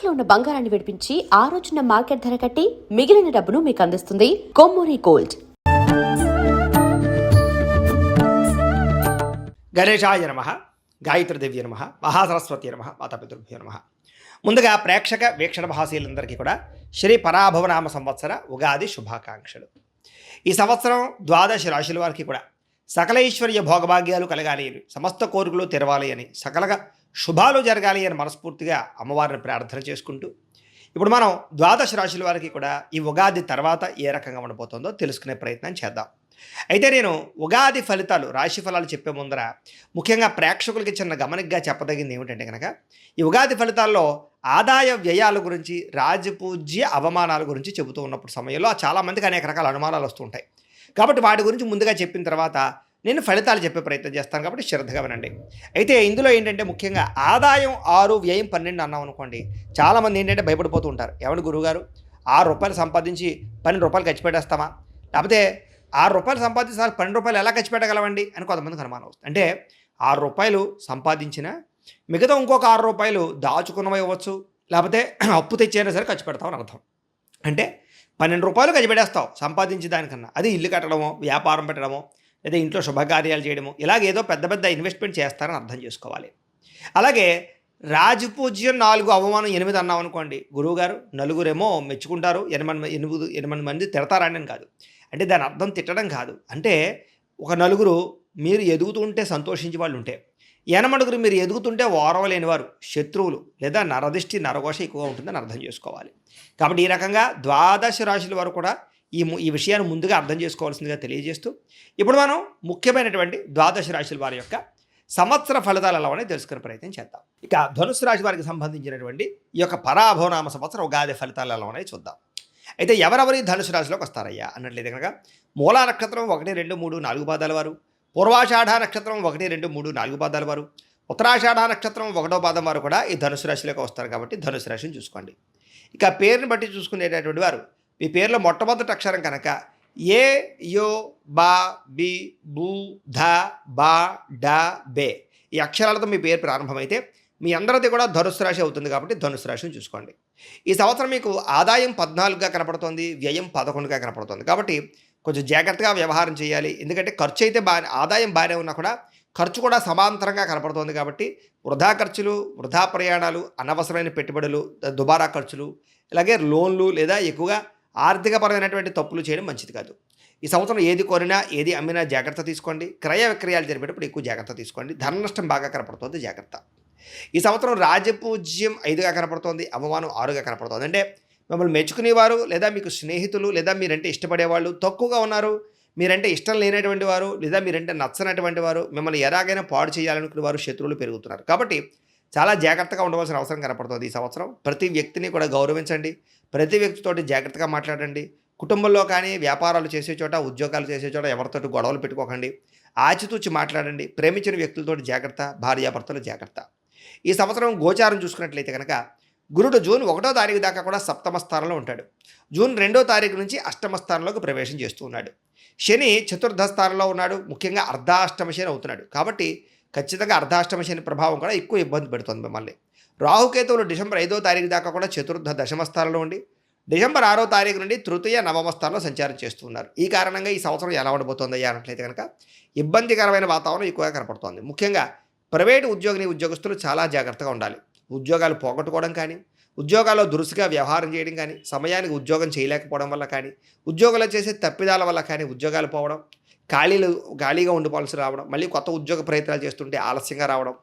తాకట్లో ఉన్న బంగారాన్ని విడిపించి ఆ రోజున మార్కెట్ ధర కట్టి మిగిలిన డబ్బును మీకు అందిస్తుంది కొమ్మూరి గోల్డ్. గణేశాయ నమః, గాయత్రీదేవి నమః, మహాసరస్వతి నమః, మాతాపితృభ్యో నమః. ముందుగా ప్రేక్షక వీక్షణ మహాశీలందరికీ కూడా శ్రీ పరాభవనామ సంవత్సర ఉగాది శుభాకాంక్షలు. ఈ సంవత్సరం ద్వాదశ రాశుల వారికి కూడా సకలైశ్వర్య భోగభాగ్యాలు కలగాలి అని, సమస్త కోరికలు తెరవాలి అని, సకలగా శుభాలు జరగాలి అని మనస్ఫూర్తిగా అమ్మవారిని ప్రార్థన చేసుకుంటూ ఇప్పుడు మనం ద్వాదశ రాశుల వారికి కూడా ఈ ఉగాది తర్వాత ఏ రకంగా ఉండబోతుందో తెలుసుకునే ప్రయత్నం చేద్దాం. అయితే నేను ఉగాది ఫలితాలు, రాశి ఫలాలు చెప్పే ముందర ముఖ్యంగా ప్రేక్షకులకి చిన్న గమనికగా చెప్పదగింది ఏమిటంటే కనుక, ఈ ఉగాది ఫలితాల్లో ఆదాయ వ్యయాల గురించి, రాజపూజ్య అవమానాల గురించి చెబుతూ ఉన్నప్పుడు సమయంలో చాలామందికి అనేక రకాల అనుమానాలు వస్తుంటాయి. కాబట్టి వాటి గురించి ముందుగా చెప్పిన తర్వాత నేను ఫలితాలు చెప్పే ప్రయత్నం చేస్తాను, కాబట్టి శ్రద్ధగా వినండి. అయితే ఇందులో ఏంటంటే ముఖ్యంగా ఆదాయం 6, వ్యయం 12 అన్నాం అనుకోండి, చాలామంది ఏంటంటే భయపడిపోతూ ఉంటారు. ఏమన్నా గురువుగారు, ₹6 సంపాదించి ₹12 ఖర్చు పెట్టేస్తామా, లేకపోతే ₹6 సంపాదించి ₹12 ఎలా ఖర్చు పెట్టగలవండి అని కొంతమందికి అనుమానం వస్తుంది. అంటే ₹6 సంపాదించిన మిగతా ఇంకొక ₹6 దాచుకున్నవి ఇవ్వచ్చు, లేకపోతే అప్పు తెచ్చైనా సరే ఖర్చు పెడతామని అర్థం. అంటే ₹12 ఖర్చు పెట్టేస్తావు సంపాదించి దానికన్నా. అది ఇల్లు కట్టడమో, వ్యాపారం పెట్టడమో, లేదా ఇంట్లో శుభకార్యాలు చేయడము, ఇలాగేదో పెద్ద పెద్ద ఇన్వెస్ట్మెంట్ చేస్తారని అర్థం చేసుకోవాలి. అలాగే రాజపూజ్యం 4, అవమానం 8 అన్నాం అనుకోండి, గురువుగారు నలుగురేమో మెచ్చుకుంటారు, 8 మంది తిడతారని అని కాదు. అంటే దాని అర్థం తిట్టడం కాదు. అంటే ఒక నలుగురు మీరు ఎదుగుతుంటే సంతోషించే వాళ్ళు ఉంటే, 8 మీరు ఎదుగుతుంటే ఓరవలేని వారు, శత్రువులు లేదా నరదిష్టి నరఘోష ఎక్కువగా ఉంటుందని అర్థం చేసుకోవాలి. కాబట్టి ఈ రకంగా ద్వాదశ రాశుల వారు కూడా ఈ విషయాన్ని ముందుగా అర్థం చేసుకోవాల్సిందిగా తెలియజేస్తూ ఇప్పుడు మనం ముఖ్యమైనటువంటి ద్వాదశ రాశుల వారి యొక్క సంవత్సర ఫలితాలు ఎలా ఉన్నాయో తెలుసుకునే ప్రయత్నం చేద్దాం. ఇక ధనుసు రాశి వారికి సంబంధించినటువంటి ఈ యొక్క పరాభవనామ సంవత్సరం ఉగాది ఫలితాలు ఎలా ఉన్నాయో చూద్దాం. అయితే ఎవరెవరి ధనుసు రాశిలోకి వస్తారయ్యా అన్నట్లయితే కనుక, మూలా నక్షత్రం 1, 2, 3, 4 పాదాల వారు, పూర్వాషాఢ నక్షత్రం 1, 2, 3, 4 పాదాల వారు, ఉత్తరాషాఢ నక్షత్రం 1వ పాదం వారు కూడా ఈ ధనుసు రాశిలోకి వస్తారు. కాబట్టి ధనుసు రాశిని చూసుకోండి. ఇక పేరుని బట్టి చూసుకునేటటువంటి వారు, మీ పేరులో మొట్టమొదటి అక్షరం కనుక ఏ, యో, బా, బి, బూ, ధ, బా, డ, బే ఈ అక్షరాలతో మీ పేరు ప్రారంభమైతే మీ అందరిది కూడా ధనుసు రాశి అవుతుంది. కాబట్టి ధనుసు రాశిని చూసుకోండి. ఈ సంవత్సరం మీకు ఆదాయం 14గా కనపడుతోంది, వ్యయం 11గా కనపడుతుంది. కాబట్టి కొంచెం జాగ్రత్తగా వ్యవహారం చేయాలి. ఎందుకంటే ఖర్చు అయితే ఆదాయం బాగానే ఉన్నా కూడా ఖర్చు కూడా సమాంతరంగా కనపడుతోంది. కాబట్టి వృధా ఖర్చులు, వృధా ప్రయాణాలు, అనవసరమైన పెట్టుబడులు, దుబారా ఖర్చులు, ఇలాగే లోన్లు లేదా ఎక్కువగా ఆర్థికపరమైనటువంటి తప్పులు చేయడం మంచిది కాదు. ఈ సంవత్సరం ఏది కొనినా, ఏది అమ్మినా జాగ్రత్త తీసుకోండి. క్రయ విక్రయాలు జరిపేటప్పుడు ఎక్కువ జాగ్రత్త తీసుకోండి. ధన నష్టం బాగా కనపడుతుంది, జాగ్రత్త. ఈ సంవత్సరం రాజపూజ్యం 5గా కనపడుతోంది, అవమానం 6గా కనపడుతోంది. అంటే మిమ్మల్ని మెచ్చుకునేవారు లేదా మీకు స్నేహితులు లేదా మీరంటే ఇష్టపడేవాళ్ళు తక్కువగా ఉన్నారు. మీరంటే ఇష్టం లేనటువంటి వారు లేదా మీరంటే నచ్చనటువంటి వారు, మిమ్మల్ని ఎలాగైనా పాడు చేయాలనుకునే వారు, శత్రువులు పెరుగుతున్నారు. కాబట్టి చాలా జాగ్రత్తగా ఉండవలసిన అవసరం కనపడుతుంది. ఈ సంవత్సరం ప్రతి వ్యక్తిని కూడా గౌరవించండి, ప్రతి వ్యక్తితోటి జాగ్రత్తగా మాట్లాడండి. కుటుంబంలో కానీ, వ్యాపారాలు చేసే చోట, ఉద్యోగాలు చేసే చోట ఎవరితోటి గొడవలు పెట్టుకోకండి. ఆచితూచి మాట్లాడండి. ప్రేమించిన వ్యక్తులతోటి జాగ్రత్త, భార్యాభర్తలు జాగ్రత్త. ఈ సంవత్సరం గోచారం చూసుకున్నట్లయితే కనుక, గురుడు జూన్ 1వ తారీఖు దాకా కూడా సప్తమ స్థానంలో ఉంటాడు. జూన్ 2వ తారీఖు నుంచి అష్టమ స్థానంలోకి ప్రవేశం చేస్తూ ఉన్నాడు. శని చతుర్థ స్థానంలో ఉన్నాడు, ముఖ్యంగా అర్ధాష్టమ శని అవుతున్నాడు. కాబట్టి ఖచ్చితంగా అర్ధాష్టమ శని ప్రభావం కూడా ఎక్కువ ఇబ్బంది పెడుతుంది మిమ్మల్ని. రాహుకేతువులు డిసెంబర్ 5వ తారీఖు దాకా కూడా చతుర్థ దశమ స్థానంలో ఉండి, డిసెంబర్ 6వ తారీఖు నుండి తృతీయ నవమ స్థానంలో సంచారం చేస్తున్నారు. ఈ కారణంగా ఈ సంవత్సరం ఎలా ఉండబోతోంది అన్నట్లయితే కనుక ఇబ్బందికరమైన వాతావరణం ఎక్కువగా కనపడుతోంది. ముఖ్యంగా ప్రైవేటు ఉద్యోగస్తులు చాలా జాగ్రత్తగా ఉండాలి. ఉద్యోగాలు పోగొట్టుకోవడం కానీ, ఉద్యోగాల్లో దురుసుగా వ్యవహారం చేయడం కానీ, సమయానికి ఉద్యోగం చేయలేకపోవడం వల్ల కానీ, ఉద్యోగాలు చేసే తప్పిదాల వల్ల కానీ ఉద్యోగాలు పోవడం, ఖాళీగా ఉండిపోవాల్సి రావడం, మళ్ళీ కొత్త ఉద్యోగ ప్రయత్నాలు చేస్తుంటే ఆలస్యంగా రావడం,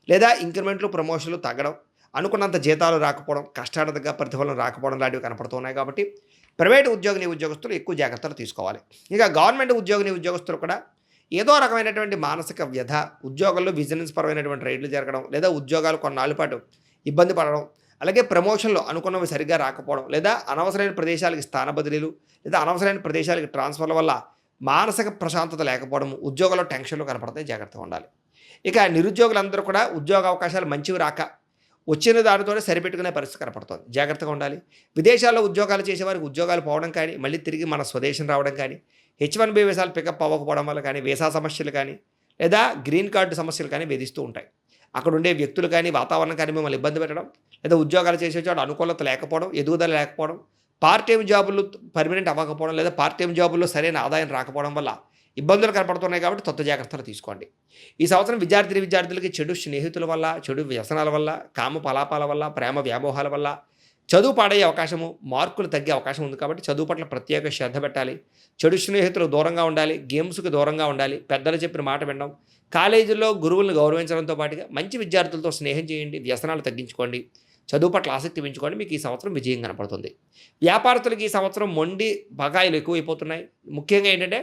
లేదా ఇంక్రిమెంట్లు, ప్రమోషన్లు తగ్గడం, అనుకున్నంత జీతాలు రాకపోవడం, కష్టానికి ప్రతిఫలం రాకపోవడం లాంటివి కనపడుతున్నాయి. కాబట్టి ప్రైవేటు ఉద్యోగస్తులు ఎక్కువ జాగ్రత్తలు తీసుకోవాలి. ఇక గవర్నమెంట్ ఉద్యోగస్తులు కూడా ఏదో రకమైనటువంటి మానసిక వ్యధ, ఉద్యోగాల్లో విజిలెన్స్ పరమైనటువంటి రైడ్లు జరగడం, లేదా ఉద్యోగాలు కొన్నాళ్ళ పాటు ఇబ్బంది పడడం, అలాగే ప్రమోషన్లు అనుకున్నవి సరిగ్గా రాకపోవడం, లేదా అనవసరమైన ప్రదేశాలకి స్థాన బదిలీలు, లేదా అనవసరమైన ప్రదేశాలకి ట్రాన్స్ఫర్ల వల్ల మానసిక ప్రశాంతత లేకపోవడం, ఉద్యోగాల్లో టెన్షన్లు కనపడతాయి. జాగ్రత్తగా ఉండాలి. ఇక నిరుద్యోగులందరూ కూడా ఉద్యోగ అవకాశాలు మంచివి రాక వచ్చిన దానితోనే సరిపెట్టుకునే పరిస్థితి కనపడుతుంది. జాగ్రత్తగా ఉండాలి. విదేశాల్లో ఉద్యోగాలు చేసేవారికి ఉద్యోగాలు పోవడం కానీ, మళ్ళీ తిరిగి మన స్వదేశం రావడం కానీ, H1B వీసాలు పికప్ అవ్వకపోవడం వల్ల కానీ, వీసా సమస్యలు కానీ, లేదా గ్రీన్ కార్డు సమస్యలు కానీ వేధిస్తూ ఉంటాయి. అక్కడ ఉండే వ్యక్తులు కానీ వాతావరణం కానీ మిమ్మల్ని ఇబ్బంది పెట్టడం, లేదా ఉద్యోగాలు చేసే చోట అనుకూలత లేకపోవడం, ఎదుగుదల లేకపోవడం, పార్ట్ టైం జాబులు పర్మనెంట్ అవ్వకపోవడం, లేదా పార్ట్ టైం జాబుల్లో సరైన ఆదాయం రాకపోవడం వల్ల ఇబ్బందులు కనపడుతున్నాయి కాబట్టి కొత్త జాగ్రత్తలు తీసుకోండి. ఈ సంవత్సరం విద్యార్థులకి చెడు స్నేహితుల వల్ల, చెడు వ్యసనాల వల్ల, కామ పలాపాల వల్ల, ప్రేమ వ్యామోహాల వల్ల చదువు పాడయ్యే అవకాశము, మార్కులు తగ్గే అవకాశం ఉంది కాబట్టి చదువు పట్ల ప్రత్యేక శ్రద్ధ పెట్టాలి. చెడు స్నేహితులకు దూరంగా ఉండాలి, గేమ్స్కి దూరంగా ఉండాలి, పెద్దలు చెప్పిన మాట వినడం, కాలేజీల్లో గురువులను గౌరవించడంతో పాటుగా మంచి విద్యార్థులతో స్నేహం చేయండి, వ్యసనాలు తగ్గించుకోండి, చదువు పట్ల ఆసక్తి పెంచుకోండి. మీకు ఈ సంవత్సరం విజయం కనపడుతుంది. వ్యాపారస్తులకి ఈ సంవత్సరం మొండి బకాయిలు ఎక్కువైపోతున్నాయి. ముఖ్యంగా ఏంటంటే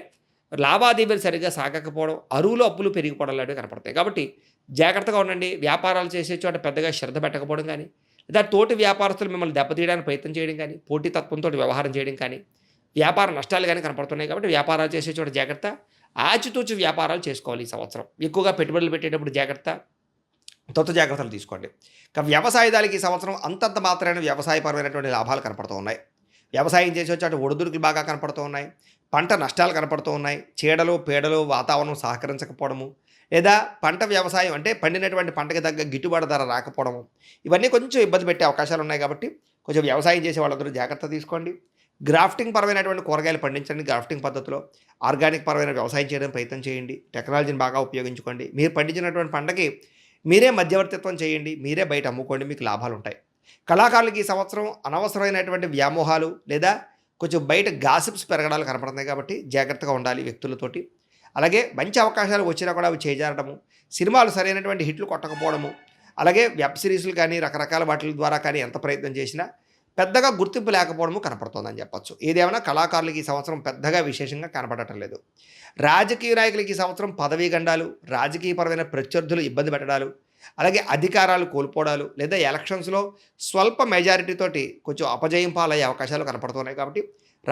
లావాదేవీలు సరిగ్గా సాగకపోవడం, అరువులు అప్పులు పెరిగిపోవడం లాంటివి కనపడతాయి. కాబట్టి జాగ్రత్తగా ఉండండి. వ్యాపారాలు చేసే చోట పెద్దగా శ్రద్ధ పెట్టకపోవడం కానీ, లేదా తోటి వ్యాపారస్తులు మిమ్మల్ని దెబ్బతీయడానికి ప్రయత్నం చేయడం కానీ, పోటీతత్వంతో వ్యవహారం చేయడం కానీ, వ్యాపార నష్టాలు కానీ కనపడుతున్నాయి. కాబట్టి వ్యాపారాలు చేసే చోట జాగ్రత్త, ఆచితూచి వ్యాపారాలు చేసుకోవాలి. ఈ సంవత్సరం ఎక్కువగా పెట్టుబడులు పెట్టేటప్పుడు జాగ్రత్త, జాగ్రత్తలు తీసుకోండి. ఇక వ్యవసాయదారులకి ఈ సంవత్సరం అంతంత మాత్రమే వ్యవసాయపరమైనటువంటి లాభాలు కనపడుతూ ఉన్నాయి. వ్యవసాయం చేసే చోట ఒడిదుడుకులు బాగా కనపడుతూ ఉన్నాయి, పంట నష్టాలు కనపడుతూ ఉన్నాయి, చీడలు పీడలు, వాతావరణం సహకరించకపోవడము, లేదా పంట వ్యవసాయం అంటే పండినటువంటి పంటకి తగ్గ గిట్టుబాటు ధర రాకపోవడము, ఇవన్నీ కొంచెం ఇబ్బంది పెట్టే అవకాశాలు ఉన్నాయి. కాబట్టి కొంచెం వ్యవసాయం చేసే వాళ్ళందరూ జాగ్రత్త తీసుకోండి. గ్రాఫ్టింగ్ పరమైనటువంటి కూరగాయలు పండించండి. గ్రాఫ్టింగ్ పద్ధతిలో ఆర్గానిక్ పరమైన వ్యవసాయం చేయడం ప్రయత్నం చేయండి. టెక్నాలజీని బాగా ఉపయోగించుకోండి. మీరు పండించినటువంటి పంటకి మీరే మధ్యవర్తిత్వం చేయండి, మీరే బయట అమ్ముకోండి, మీకు లాభాలు ఉంటాయి. కళాకారులకి ఈ సంవత్సరం అనవసరమైనటువంటి వ్యామోహాలు లేదా కొంచెం బయట గాసిప్స్ పెరగడాలు కనపడుతున్నాయి. కాబట్టి జాగ్రత్తగా ఉండాలి వ్యక్తులతోటి. అలాగే మంచి అవకాశాలు వచ్చినా కూడా అవి చేజారడము, సినిమాలు సరైనటువంటి హిట్లు కొట్టకపోవడము, అలాగే వెబ్ సిరీస్లు కానీ రకరకాల వాటి ద్వారా కానీ ఎంత ప్రయత్నం చేసినా పెద్దగా గుర్తింపు లేకపోవడము కనపడుతుందని చెప్పచ్చు. ఏదేమైనా కళాకారులకి ఈ సంవత్సరం పెద్దగా విశేషంగా కనపడటం లేదు. రాజకీయ నాయకులకి ఈ సంవత్సరం పదవీ గండాలు, రాజకీయపరమైన ప్రత్యర్థులు ఇబ్బంది పెట్టడాలు, అలాగే అధికారాలు కోల్పోవడాలు, లేదా ఎలక్షన్స్లో స్వల్ప మెజారిటీతోటి కొంచెం అపజయం పాలయ్యే అవకాశాలు కనపడుతున్నాయి. కాబట్టి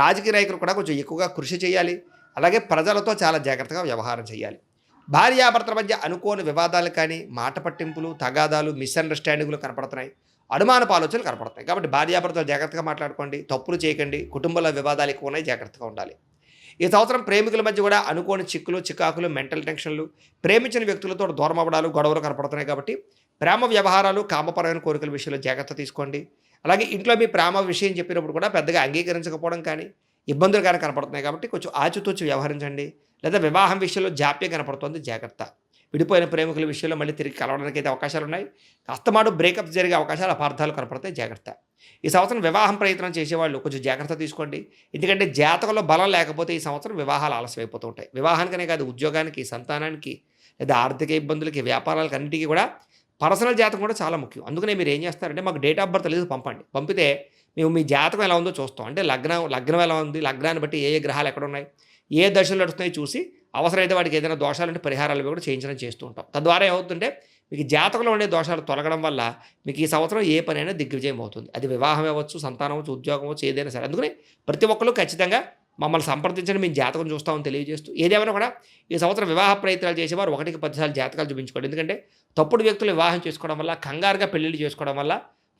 రాజకీయ నాయకులు కూడా కొంచెం ఎక్కువగా కృషి చేయాలి. అలాగే ప్రజలతో చాలా జాగ్రత్తగా వ్యవహారం చేయాలి. భార్యాభర్తల మధ్య అనుకోని వివాదాలు కానీ, మాట పట్టింపులు, తగాదాలు, మిస్అండర్స్టాండింగ్లు కనపడుతున్నాయి, అనుమానపు ఆలోచనలు కనపడుతున్నాయి. కాబట్టి భార్యాభర్తలు జాగ్రత్తగా మాట్లాడుకోండి, తప్పులు చేయకండి, కుటుంబంలో వివాదాలు ఎక్కువ ఉన్నాయి, జాగ్రత్తగా ఉండాలి. ఈ సంవత్సరం ప్రేమికుల మధ్య కూడా అనుకోని చిక్కులు, చికాకులు, మెంటల్ టెన్షన్లు, ప్రేమించిన వ్యక్తులతో దూరం అవ్వడాలు, గొడవలు కనపడుతున్నాయి. కాబట్టి ప్రేమ వ్యవహారాలు, కామపరమైన కోరికల విషయంలో జాగ్రత్త తీసుకోండి. అలాగే ఇంట్లో మీ ప్రేమ విషయం చెప్పినప్పుడు కూడా పెద్దగా అంగీకరించకపోవడం కానీ, ఇబ్బందులు కానీ కనపడుతున్నాయి. కాబట్టి కొంచెం ఆచితూచి వ్యవహరించండి. లేదా వివాహం విషయంలో జాప్యం కనపడుతుంది, జాగ్రత్త. విడిపోయిన ప్రేమికుల విషయంలో మళ్ళీ తిరిగి కలవడానికి అయితే అవకాశాలు ఉన్నాయి. అస్తమాటు బ్రేకప్స్ జరిగే అవకాశాలు, అపార్థాలు కనపడతాయి, జాగ్రత్త. ఈ సంవత్సరం వివాహం ప్రయత్నం చేసేవాళ్ళు కొంచెం జాగ్రత్త తీసుకోండి. ఎందుకంటే జాతకంలో బలం లేకపోతే ఈ సంవత్సరం వివాహాలు ఆలస్యం అయిపోతూ ఉంటాయి. వివాహానికనే కాదు, ఉద్యోగానికి, సంతానానికి, లేదా ఆర్థిక ఇబ్బందులకి, వ్యాపారాలకు అన్నిటికీ కూడా పర్సనల్ జాతకం కూడా చాలా ముఖ్యం. అందుకనే మీరు ఏం చేస్తారంటే మాకు డేట్ ఆఫ్ బర్త్ లేదు పంపండి. పంపితే మేము మీ జాతకం ఎలా ఉందో చూస్తాం. అంటే లగ్నం ఎలా ఉంది, లగ్నాన్ని బట్టి ఏ గ్రహాలు ఎక్కడ ఉన్నాయి, ఏ దశలు నడుస్తున్నాయో చూసి అవసరమైతే వాటికి ఏదైనా దోషాలంటే పరిహారాలు కూడా చేయించడం చేస్తూ ఉంటాం. తద్వారా ఏమవుతుంటే మీకు జాతకంలో ఉండే దోషాలు తొలగడం వల్ల మీకు ఈ సంవత్సరం ఏ పనైనా దిగ్విజయం అవుతుంది. అది వివాహం అవ్వచ్చు, సంతానం అవ్వచ్చు, ఉద్యోగం అవ్వచ్చు, ఏదైనా సరే. అందుకని ప్రతి ఒక్కరు ఖచ్చితంగా మమ్మల్ని సంప్రదించండి, మేము జాతకం చూస్తామని తెలియజేస్తూ, ఏదేమైనా కూడా ఈ సంవత్సరం వివాహ ప్రయత్నాలు చేసేవారు 1కి 10 సార్లు జాతకాలు చూపించుకోండి. ఎందుకంటే తప్పుడు వ్యక్తులు వివాహం చేసుకోవడం వల్ల, కంగారుగా పెళ్లిళ్ళు చేసుకోవడం వల్ల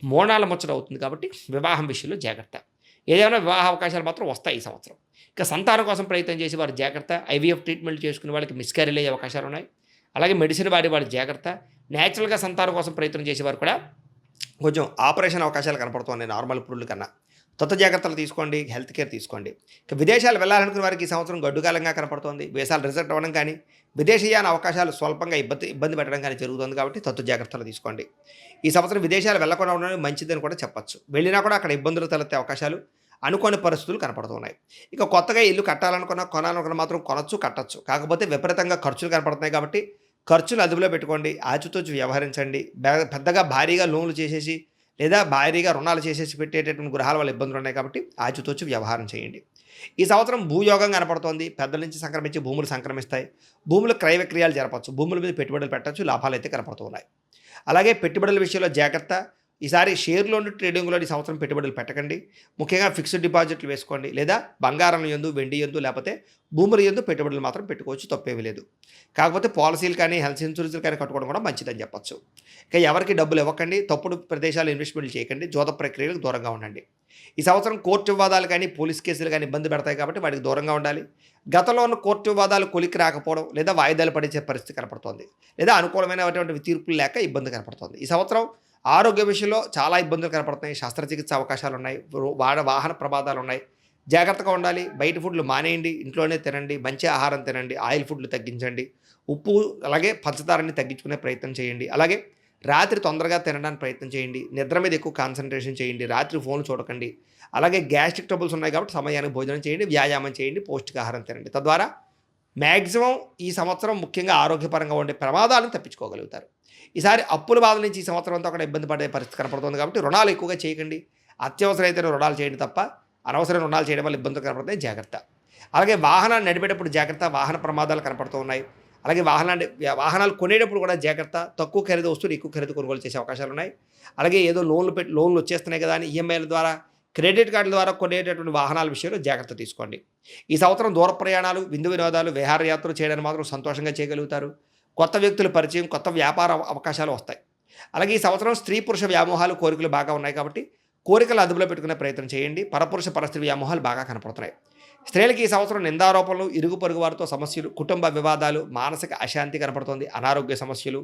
మోనాల ముచ్చట అవుతుంది. కాబట్టి వివాహం విషయంలో జాగ్రత్త. ఏదైనా వివాహ అవకాశాలు మాత్రం వస్తాయి ఈ సంవత్సరం. ఇక సంతానం కోసం ప్రయత్నం చేసి వారు జాగ్రత్త. ఐవీఎఫ్ ట్రీట్మెంట్ చేసుకునే వాళ్ళకి మిస్క్యారేజ్ అయ్యే అవకాశాలు ఉన్నాయి. అలాగే మెడిసిన్ వాడి జాగ్రత్త. న్యాచురల్గా సంతానం కోసం ప్రయత్నం చేసేవారు కూడా కొంచెం ఆపరేషన్ అవకాశాలు కనపడుతున్నాయి నార్మల్ పురుల కన్నా. జాగ్రత్తలు తీసుకోండి, హెల్త్ కేర్ తీసుకోండి. ఇక విదేశాలు వెళ్ళాలనుకునే వారికి ఈ సంవత్సరం గడ్డుకాలంగా కనపడుతోంది. వీసాలు రిజెక్ట్ అవ్వడం కానీ, విదేశీయాన అవకాశాలు స్వల్పంగా ఇబ్బంది పెట్టడం కానీ జరుగుతుంది. కాబట్టి జాగ్రత్తలు తీసుకోండి. ఈ సంవత్సరం విదేశాలు వెళ్ళకుండా ఉండడం మంచిదని కూడా చెప్పచ్చు. వెళ్ళినా కూడా అక్కడ ఇబ్బందులు తలెత్తే అవకాశాలు, అనుకోని పరిస్థితులు కనపడుతున్నాయి. ఇక కొత్తగా ఇల్లు కొనాలనుకున్న మాత్రం కొనచ్చు, కట్టచ్చు. కాకపోతే విపరీతంగా ఖర్చులు కనపడుతున్నాయి. కాబట్టి ఖర్చులు అదుపులో పెట్టుకోండి, ఆచితూచి వ్యవహరించండి. పెద్దగా భారీగా లోన్లు చేసేసి లేదా భారీగా రుణాలు చేసేసి పెట్టేటటువంటి గృహాల వల్ల ఇబ్బందులు ఉన్నాయి. కాబట్టి ఆచితూచి వ్యవహారం చేయండి. ఈ సంవత్సరం భూయోగం కనపడుతోంది. పెద్దల నుంచి సంక్రమించి భూములు సంక్రమిస్తాయి. భూములు క్రయ విక్రయాలు జరపచ్చు. భూముల మీద పెట్టుబడులు పెట్టచ్చు. లాభాలు అయితే కనపడుతున్నాయి. అలాగే పెట్టుబడుల విషయంలో జాగ్రత్త. ఈసారి షేర్లోని ట్రేడింగ్లో ఈ సంవత్సరం పెట్టుబడులు పెట్టకండి. ముఖ్యంగా ఫిక్స్డ్ డిపాజిట్లు వేసుకోండి, లేదా బంగారం యందు, వెండి యందు, లేకపోతే భూముల యందు పెట్టుబడులు మాత్రం పెట్టుకోవచ్చు, తప్పేమీ లేదు. కాకపోతే పాలసీలు కానీ హెల్త్ ఇన్సూరెన్స్లు కానీ కట్టుకోవడం కూడా మంచిదని చెప్పొచ్చు. ఇక ఎవరికి డబ్బులు ఇవ్వకండి, తప్పుడు ప్రదేశాలు ఇన్వెస్ట్మెంట్లు చేయకండి, జోద ప్రక్రియలకు దూరంగా ఉండండి. ఈ సంవత్సరం కోర్టు వివాదాలు కానీ పోలీస్ కేసులు కానీ ఇబ్బంది పెడతాయి కాబట్టి వాటికి దూరంగా ఉండాలి. గతంలో ఉన్న కోర్టు వివాదాలు కొలికి రాకపోవడం, లేదా వాయిదాలు పడే పరిస్థితి కనపడుతోంది, లేదా అనుకూలమైనటువంటి తీర్పులు లేక ఇబ్బంది కనపడుతోంది. ఈ సంవత్సరం ఆరోగ్య విషయంలో చాలా ఇబ్బందులు కనపడుతున్నాయి. శస్త్రచికిత్స అవకాశాలు ఉన్నాయి, వాహన ప్రమాదాలు ఉన్నాయి. జాగ్రత్తగా ఉండాలి. బయట ఫుడ్లు మానేయండి, ఇంట్లోనే తినండి, మంచి ఆహారం తినండి, ఆయిల్ ఫుడ్లు తగ్గించండి, ఉప్పు అలాగే పంచదారని తగ్గించుకునే ప్రయత్నం చేయండి. అలాగే రాత్రి తొందరగా తినడానికి ప్రయత్నం చేయండి, నిద్ర మీద ఎక్కువ కాన్సన్ట్రేషన్ చేయండి, రాత్రి ఫోన్లు చూడకండి. అలాగే గ్యాస్ట్రిక్ ట్రబుల్స్ ఉన్నాయి కాబట్టి సమయానికి భోజనం చేయండి, వ్యాయామం చేయండి, పౌష్టికాహారం తినండి. తద్వారా మ్యాక్సిమం ఈ సంవత్సరం ముఖ్యంగా ఆరోగ్యపరంగా ఉండే ప్రమాదాలను తప్పించుకోగలుగుతారు. ఈసారి అప్పుల బాధ నుంచి ఈ సంవత్సరం అంతా కూడా ఇబ్బంది పడే పరిస్థితి కనపడుతుంది కాబట్టి రుణాలు ఎక్కువగా చేయకండి. అత్యవసరమైతే రుణాలు చేయండి తప్ప అనవసరమైన రుణాలు చేయడం వల్ల ఇబ్బందులు కనపడుతున్నాయి, జాగ్రత్త. అలాగే వాహనాన్ని నడిపేటప్పుడు జాగ్రత్త, వాహన ప్రమాదాలు కనపడుతూ ఉన్నాయి. అలాగే వాహనాలు కొనేటప్పుడు కూడా జాగ్రత్త. తక్కువ ఖరీదు వస్తువులు ఎక్కువ ఖరీదు కొనుగోలు చేసే అవకాశాలు ఉన్నాయి. అలాగే ఏదో లోన్లు వచ్చేస్తున్నాయి కదా అని ఈఎంఐల ద్వారా, క్రెడిట్ కార్డుల ద్వారా కొనేటటువంటి వాహనాల విషయంలో జాగ్రత్త తీసుకోండి. ఈ సంవత్సరం దూర ప్రయాణాలు, విందు వినోదాలు, విహారయాత్రలు చేయడానికి మాత్రం సంతోషంగా చేయగలుగుతారు. కొత్త వ్యక్తుల పరిచయం, కొత్త వ్యాపార అవకాశాలు వస్తాయి. అలాగే ఈ సంవత్సరం స్త్రీ పురుష వ్యామోహాలు, కోరికలు బాగా ఉన్నాయి కాబట్టి కోరికలు అదుపులో పెట్టుకునే ప్రయత్నం చేయండి. పరపురుష పరస్త్రీ వ్యామోహాలు బాగా కనపడుతున్నాయి. స్త్రీలకి ఈ సంవత్సరం నిందారోపణలు, ఇరుగు పొరుగు వారితో సమస్యలు, కుటుంబ వివాదాలు, మానసిక అశాంతి కనపడుతుంది, అనారోగ్య సమస్యలు,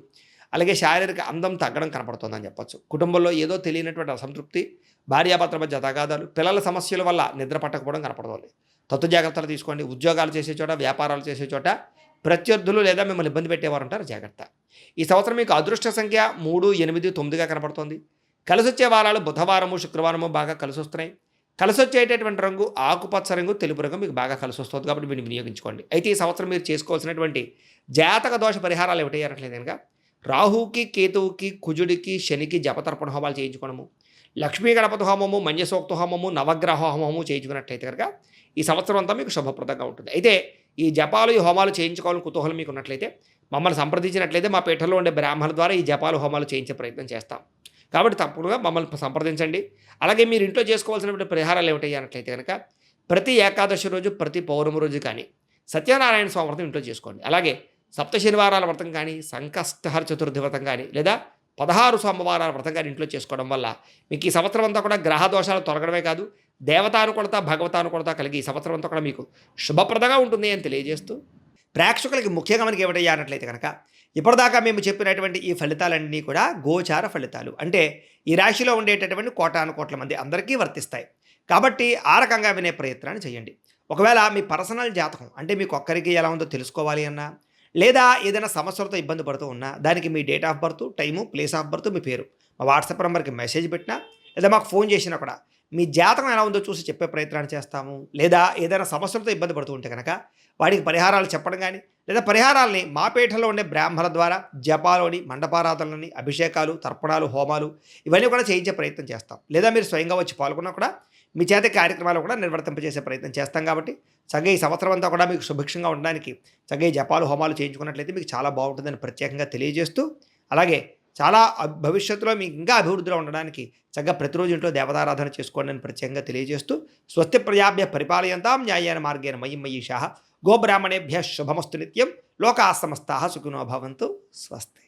అలాగే శారీరక అందం తగ్గడం కనపడుతుందని చెప్పొచ్చు. కుటుంబంలో ఏదో తెలియనటువంటి అసంతృప్తి, భార్యాభర్తల మధ్య తగాదాలు, పిల్లల సమస్యల వల్ల నిద్ర పట్టకపోవడం కనపడుతుంది. తత్తు జాగ్రత్తలు తీసుకోండి. ఉద్యోగాలు చేసే చోట, వ్యాపారాలు చేసే చోట ప్రత్యర్థులు లేదా మిమ్మల్ని ఇబ్బంది పెట్టేవారు ఉంటారు, జాగ్రత్త. ఈ సంవత్సరం మీకు అదృష్ట సంఖ్య 3, 8, 9గా కనపడుతుంది. కలిసి వచ్చే వారాలు బుధవారము, శుక్రవారము బాగా కలిసి వస్తున్నాయి. కలిసి వచ్చేటటువంటి రంగు ఆకుపచ్చ రంగు, తెలుపు రంగు మీకు బాగా కలిసి వస్తుంది కాబట్టి వీటిని వినియోగించుకోండి. అయితే ఈ సంవత్సరం మీరు చేసుకోవాల్సినటువంటి జాతక దోష పరిహారాలు ఏమిటయ్యారట్లేదు కనుక రాహువుకి, కేతువుకి, కుజుడికి, శనికి జపతర్పణ హోమాలు చేయించుకోవడము, లక్ష్మీ గణపతి హోమము, మన్యసూక్త హోమము, నవగ్రహ హోమము చేయించుకున్నట్లయితే కనుక ఈ సంవత్సరం అంతా మీకు శుభప్రదంగా ఉంటుంది. అయితే ఈ జపాలు, ఈ హోమాలు చేయించుకోవాలని కుతూహలం మీకు ఉన్నట్లయితే మమ్మల్ని సంప్రదించినట్లయితే మా పీఠంలో ఉండే బ్రాహ్మణుల ద్వారా ఈ జపాలు, హోమాలు చేయించే ప్రయత్నం చేస్తాం. కాబట్టి తప్పకుండా మమ్మల్ని సంప్రదించండి. అలాగే మీరు ఇంట్లో చేసుకోవాల్సినటువంటి పరిహారాలు ఏమిటయ్యానట్లయితే కనుక ప్రతి ఏకాదశి రోజు, ప్రతి పౌర్ణమి రోజు కానీ సత్యనారాయణ స్వామి వ్రతం ఇంట్లో చేసుకోండి. అలాగే సప్త శనివారాల వ్రతం కానీ, సంకష్టహర చతుర్థి వ్రతం కానీ, లేదా 16 సోమవారాల వ్రతం కానీ ఇంట్లో చేసుకోవడం వల్ల మీకు ఈ సంవత్సరం అంతా కూడా గ్రహ దోషాలు తొలగడమే కాదు, దేవతానుకూలత, భగవతానుకూలత కలిగి ఈ సంవత్సరం అంతా కూడా మీకు శుభప్రదంగా ఉంటుంది అని తెలియజేస్తూ, ప్రేక్షకులకి ముఖ్యంగా మనకి ఏమిటయ్యానట్లయితే కనుక ఇప్పటిదాకా మేము చెప్పినటువంటి ఈ ఫలితాలన్నీ కూడా గోచార ఫలితాలు. అంటే ఈ రాశిలో ఉండేటటువంటి కోటాను కోట్ల మంది అందరికీ వర్తిస్తాయి. కాబట్టి ఆ రకంగా వినే ప్రయత్నాన్ని చేయండి. ఒకవేళ మీ పర్సనల్ జాతకం అంటే మీకు ఒక్కరికి ఎలా ఉందో తెలుసుకోవాలి అన్నా, లేదా ఏదైనా సమస్యలతో ఇబ్బంది పడుతూ ఉన్నా, దానికి మీ date of birth, time, place of birth, మీ పేరు మా వాట్సాప్ నెంబర్కి మెసేజ్ పెట్టినా, లేదా మాకు ఫోన్ చేసినా కూడా మీ జాతకం ఎలా ఉందో చూసి చెప్పే ప్రయత్నాన్ని చేస్తాము. లేదా ఏదైనా సమస్యలతో ఇబ్బంది పడుతూ ఉంటే కనుక వాటికి పరిహారాలు చెప్పడం కానీ, లేదా పరిహారాలని మా పీఠంలో ఉండే బ్రాహ్మణుల ద్వారా జపాలోని, మండపారాధనలని, అభిషేకాలు, తర్పణాలు, హోమాలు ఇవన్నీ కూడా చేయించే ప్రయత్నం చేస్తాం. లేదా మీరు స్వయంగా వచ్చి పాల్గొన్నా కూడా మీ చేత కార్యక్రమాలు కూడా నిర్వర్తింపజేసే ప్రయత్నం చేస్తాం. కాబట్టి చక్కగా ఈ సంవత్సరం అంతా కూడా మీకు సుభిక్షంగా ఉండడానికి చక్కగా జపాలు, హోమాలు చేయించుకున్నట్లయితే మీకు చాలా బాగుంటుందని ప్రత్యేకంగా తెలియజేస్తూ, అలాగే చాలా భవిష్యత్తులో మీకు ఇంకా అభివృద్ధిలో ఉండడానికి చక్కగా ప్రతిరోజు ఇంట్లో దేవతారాధన చేసుకోండి అని ప్రత్యేకంగా తెలియజేస్తూ, స్వస్తి ప్రజాభ్య పరిపాలయంతాం న్యాయేన మార్గేణ మయీ మయీషాః గోబ్రాహ్మణేభ్యః శుభమస్తు నిత్యం లోకాః సమస్తాః సుఖినో భవంతు స్వస్తి.